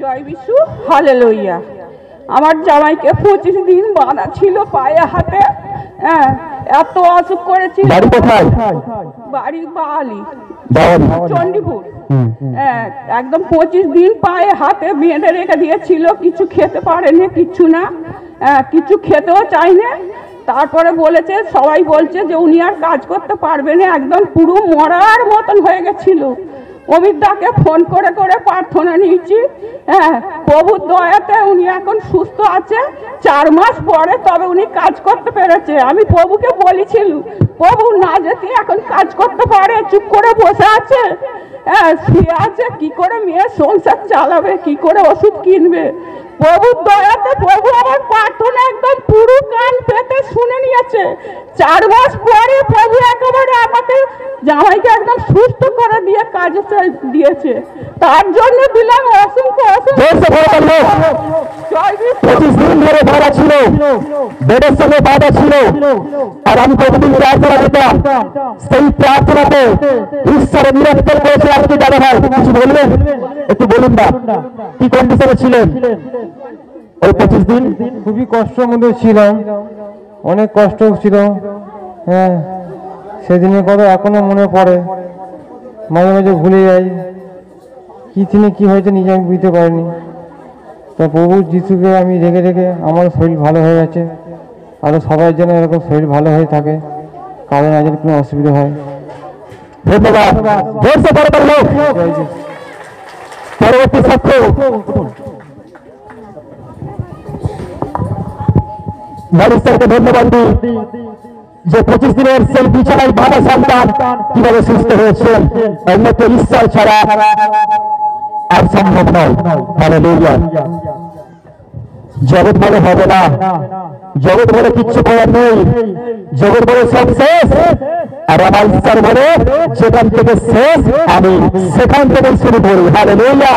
জয় Bishu, hallelujah. আমার জামাইকে 25 দিন বাঁধা ছিল পায়ে হাতে, হ্যাঁ, এত অসুখ করেছিল। বাড়ি কোথায়? বাড়ি বালি, চণ্ডীপুর। হ্যাঁ, একদম 25 দিন পায়ে হাতে বেঁধে রেখে দিয়েছিল, কিছু খেতে পারেনি, কিছু না, কিছু খেতেও চাইনি। তারপরে বলেছে, সবাই বলছে যে উনি আর কাজ করতে পারবে না, একদম পুরো মরার মতন হয়ে গেছিল। অমিতদাকে ফোন করে করে প্রার্থনা নিয়েছি, হ্যাঁ, প্রভুর দয়াতে উনি এখন সুস্থ আছে। 4 মাস পরে তবে উনি কাজ করতে পেরেছে। আমি প্রভুকে বলেছিল, প্রভু না যেতে এখন কাজ করতে পারে, চুপ করে বসে আছে, হ্যাঁ, শুয়ে আছে, কি করে মেয়ের সংসার চালাবে, কি করে ওষুধ কিনবে। প্রভুর দয়াতে প্রভু আমার প্রার্থনা একদম পুরো কান পেতে শুনে নিয়েছে। 4 মাস পরে প্রভু একেবারে আমাকে জামাইকে একদম সুস্থ করে দিয়ে কাজে দিয়েছে। তার জন্য দিলাম অসংখ্য অসংখ্য। 25 দিন ধরে বাধা ছিল, বেডের সঙ্গে বাধা ছিল, আর আমি প্রতিদিন প্রার্থনা দিতাম। সেই প্রার্থনাতে ঈশ্বরের নিরন্তর করেছে। আর কি দাদা ভাই কিছু বলবেন? একটু বলুন না, কি কন্ডিশনে ছিলেন ওই 25 দিন? খুবই কষ্টের মধ্যে ছিলাম, অনেক কষ্ট ছিল। হ্যাঁ, সেদিনের কথা এখনো মনে পড়ে, মাঝে মাঝে ভুলে যাই কি তিনি কি হয়েছে নিজে আমি বুঝতে পারিনি। তা প্রভু যিশুকে আমি রেখে রেখে আমার শরীর ভালো হয়ে গেছে। আরও সবাই যেন এরকম শরীর ভালো হয়ে থাকে, কারণ আজ কোনো অসুবিধা হয়। ধন্যবাদ। পরবর্তী সাক্ষ্য মানুষকে ধন্যবাদ দিই যে 25 দিনের সেই বিছানায় বাঁধা সন্তান কিভাবে সুস্থ হয়েছে। একমাত্র ঈশ্বর ছাড়া আর সম্ভব নয়। হালেলুয়া। জগৎ বলে হবে না, জগৎ বলে কিচ্ছু করার নেই, জগৎ বলে সব শেষ, আর আমার ঈশ্বর বলে যেখান থেকে শেষ আমি সেখান থেকে শুরু করি। হালেলুয়া।